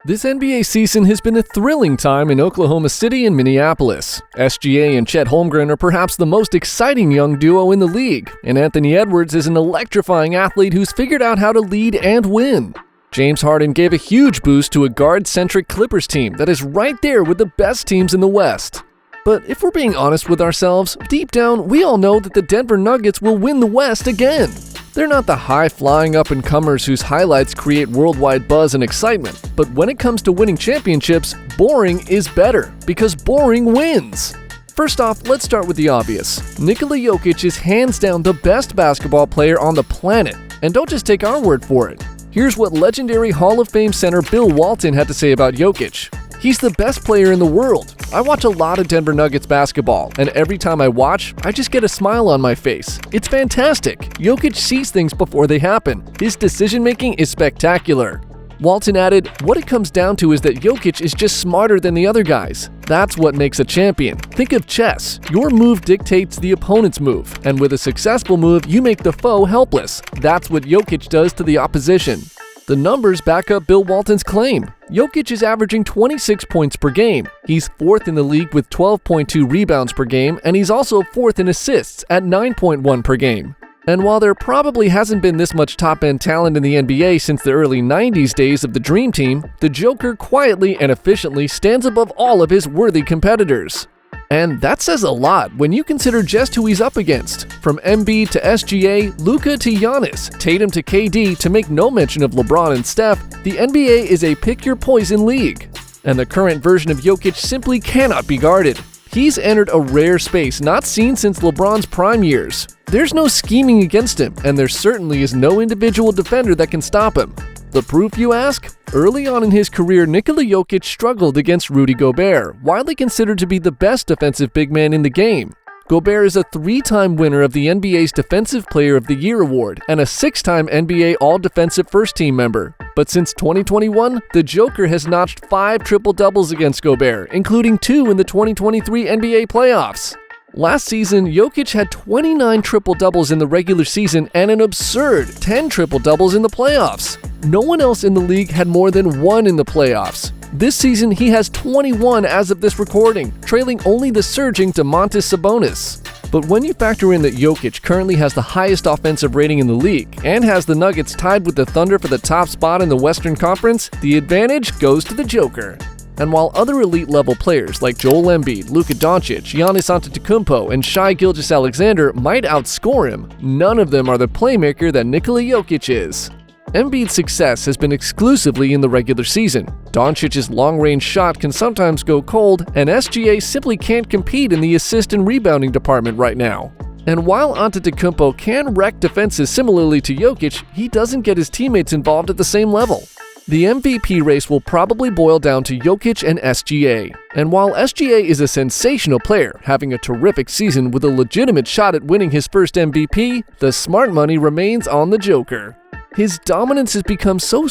This NBA season has been a thrilling time in Oklahoma City and Minneapolis. SGA and Chet Holmgren are perhaps the most exciting young duo in the league, and Anthony Edwards is an electrifying athlete who's figured out how to lead and win. James Harden gave a huge boost to a guard-centric Clippers team that is right there with the best teams in the West. But if we're being honest with ourselves, deep down we all know that the Denver Nuggets will win the West again. They're not the high-flying up-and-comers whose highlights create worldwide buzz and excitement, but when it comes to winning championships, boring is better, because boring wins. First off, let's start with the obvious. Nikola Jokic is hands down the best basketball player on the planet, and don't just take our word for it. Here's what legendary Hall of Fame center Bill Walton had to say about Jokic. He's the best player in the world. I watch a lot of Denver Nuggets basketball, and every time I watch, I just get a smile on my face. It's fantastic. Jokic sees things before they happen. His decision-making is spectacular. Walton added, "What it comes down to is that Jokic is just smarter than the other guys. That's what makes a champion. Think of chess. Your move dictates the opponent's move, and with a successful move, you make the foe helpless. That's what Jokic does to the opposition." The numbers back up Bill Walton's claim. Jokic is averaging 26 points per game. He's fourth in the league with 12.2 rebounds per game, and he's also fourth in assists at 9.1 per game. And while there probably hasn't been this much top-end talent in the NBA since the early 90s days of the Dream Team, the Joker quietly and efficiently stands above all of his worthy competitors. And that says a lot when you consider just who he's up against. From Embiid to SGA, Luka to Giannis, Tatum to KD, to make no mention of LeBron and Steph, the NBA is a pick-your-poison league. And the current version of Jokic simply cannot be guarded. He's entered a rare space not seen since LeBron's prime years. There's no scheming against him, and there certainly is no individual defender that can stop him. The proof, you ask? Early on in his career, Nikola Jokic struggled against Rudy Gobert, widely considered to be the best defensive big man in the game. Gobert is a 3-time winner of the NBA's Defensive Player of the Year award and a 6-time NBA All-Defensive First-Team member. But since 2021, the Joker has notched 5 triple-doubles against Gobert, including 2 in the 2023 NBA playoffs. Last season, Jokic had 29 triple-doubles in the regular season and an absurd 10 triple-doubles in the playoffs. No one else in the league had more than 1 in the playoffs. This season, he has 21 as of this recording, trailing only the surging Domantas Sabonis. But when you factor in that Jokic currently has the highest offensive rating in the league and has the Nuggets tied with the Thunder for the top spot in the Western Conference, the advantage goes to the Joker. And while other elite-level players like Joel Embiid, Luka Doncic, Giannis Antetokounmpo, and Shai Gilgeous-Alexander might outscore him, none of them are the playmaker that Nikola Jokic is. Embiid's success has been exclusively in the regular season. Doncic's long-range shot can sometimes go cold, and SGA simply can't compete in the assist and rebounding department right now. And while Antetokounmpo can wreck defenses similarly to Jokic, he doesn't get his teammates involved at the same level. The MVP race will probably boil down to Jokic and SGA. And while SGA is a sensational player, having a terrific season with a legitimate shot at winning his first MVP, the smart money remains on the Joker. His dominance has become so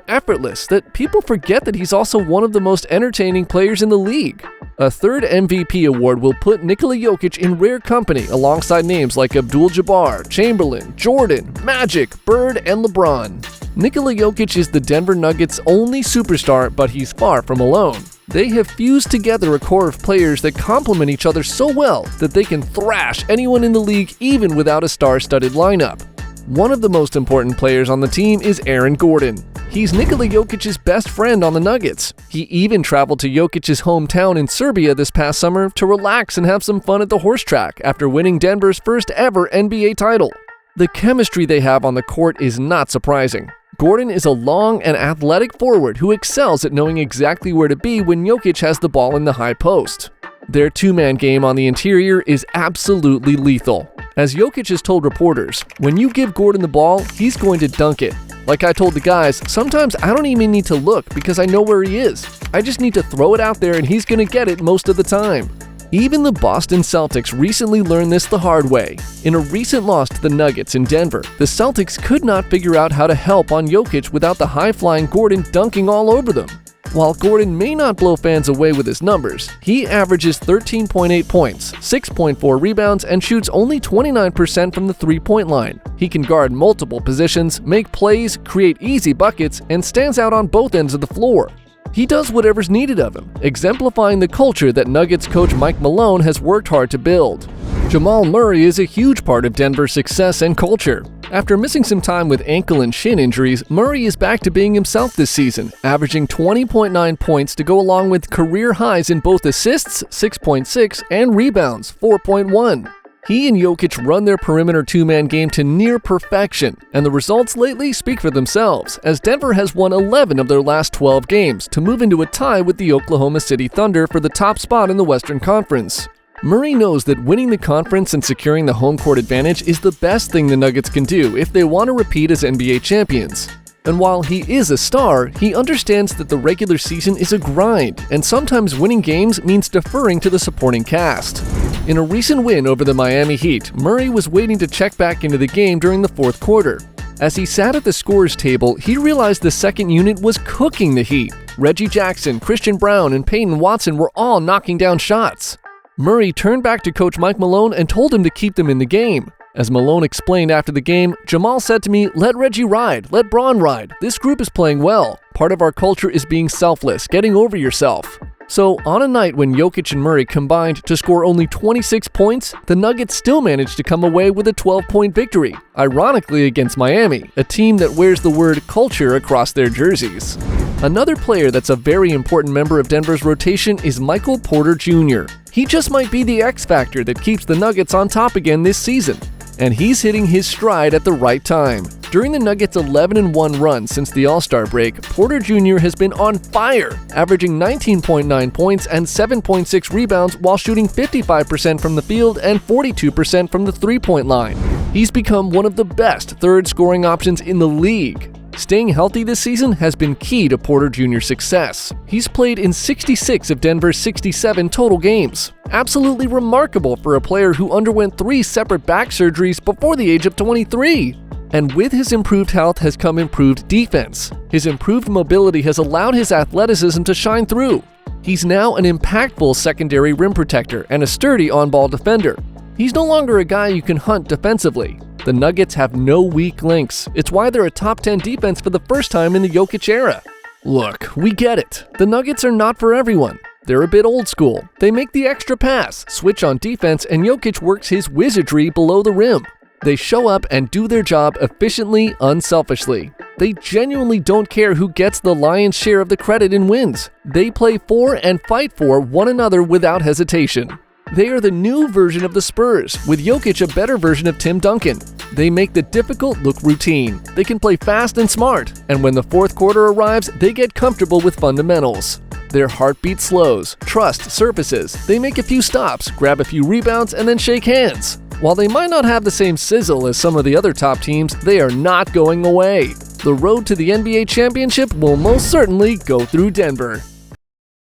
effortless that people forget that he's also one of the most entertaining players in the league. A third MVP award will put Nikola Jokic in rare company alongside names like Abdul-Jabbar, Chamberlain, Jordan, Magic, Bird, and LeBron. Nikola Jokic is the Denver Nuggets' only superstar, but he's far from alone. They have fused together a core of players that complement each other so well that they can thrash anyone in the league even without a star-studded lineup. One of the most important players on the team is Aaron Gordon. He's Nikola Jokic's best friend on the Nuggets. He even traveled to Jokic's hometown in Serbia this past summer to relax and have some fun at the horse track after winning Denver's first ever NBA title. The chemistry they have on the court is not surprising. Gordon is a long and athletic forward who excels at knowing exactly where to be when Jokic has the ball in the high post. Their two-man game on the interior is absolutely lethal. As Jokic has told reporters, when you give Gordon the ball, he's going to dunk it. Like I told the guys, sometimes I don't even need to look because I know where he is. I just need to throw it out there and he's going to get it most of the time. Even the Boston Celtics recently learned this the hard way. In a recent loss to the Nuggets in Denver, the Celtics could not figure out how to help on Jokic without the high-flying Gordon dunking all over them. While Gordon may not blow fans away with his numbers, he averages 13.8 points, 6.4 rebounds, and shoots only 29% from the three-point line. He can guard multiple positions, make plays, create easy buckets, and stands out on both ends of the floor. He does whatever's needed of him, exemplifying the culture that Nuggets coach Mike Malone has worked hard to build. Jamal Murray is a huge part of Denver's success and culture. After missing some time with ankle and shin injuries, Murray is back to being himself this season, averaging 20.9 points to go along with career highs in both assists, 6.6, and rebounds, 4.1. He and Jokic run their perimeter two-man game to near perfection, and the results lately speak for themselves, as Denver has won 11 of their last 12 games to move into a tie with the Oklahoma City Thunder for the top spot in the Western Conference. Murray knows that winning the conference and securing the home court advantage is the best thing the Nuggets can do if they want to repeat as NBA champions. And while he is a star, he understands that the regular season is a grind, and sometimes winning games means deferring to the supporting cast. In a recent win over the Miami Heat, Murray was waiting to check back into the game during the fourth quarter. As he sat at the scorer's table, he realized the second unit was cooking the Heat. Reggie Jackson, Christian Brown, and Peyton Watson were all knocking down shots. Murray turned back to coach Mike Malone and told him to keep them in the game. As Malone explained after the game, Jamal said to me, "Let Reggie ride, let Braun ride. This group is playing well. Part of our culture is being selfless, getting over yourself." So, on a night when Jokic and Murray combined to score only 26 points, the Nuggets still managed to come away with a 12-point victory, ironically against Miami, a team that wears the word culture across their jerseys. Another player that's a very important member of Denver's rotation is Michael Porter Jr. He just might be the X factor that keeps the Nuggets on top again this season. And he's hitting his stride at the right time. During the Nuggets' 11-1 run since the All-Star break, Porter Jr. has been on fire, averaging 19.9 points and 7.6 rebounds while shooting 55% from the field and 42% from the three-point line. He's become one of the best third scoring options in the league. Staying healthy this season has been key to Porter Jr.'s success. He's played in 66 of Denver's 67 total games. Absolutely remarkable for a player who underwent 3 separate back surgeries before the age of 23. And with his improved health has come improved defense. His improved mobility has allowed his athleticism to shine through. He's now an impactful secondary rim protector and a sturdy on-ball defender. He's no longer a guy you can hunt defensively. The Nuggets have no weak links. It's why they're a top 10 defense for the first time in the Jokic era. Look, we get it. The Nuggets are not for everyone. They're a bit old school. They make the extra pass, switch on defense, and Jokic works his wizardry below the rim. They show up and do their job efficiently, unselfishly. They genuinely don't care who gets the lion's share of the credit and wins. They play for and fight for one another without hesitation. They are the new version of the Spurs, with Jokic a better version of Tim Duncan. They make the difficult look routine. They can play fast and smart, and when the fourth quarter arrives, they get comfortable with fundamentals. Their heartbeat slows, trust surfaces, they make a few stops, grab a few rebounds, and then shake hands. While they might not have the same sizzle as some of the other top teams, they are not going away. The road to the NBA championship will most certainly go through Denver.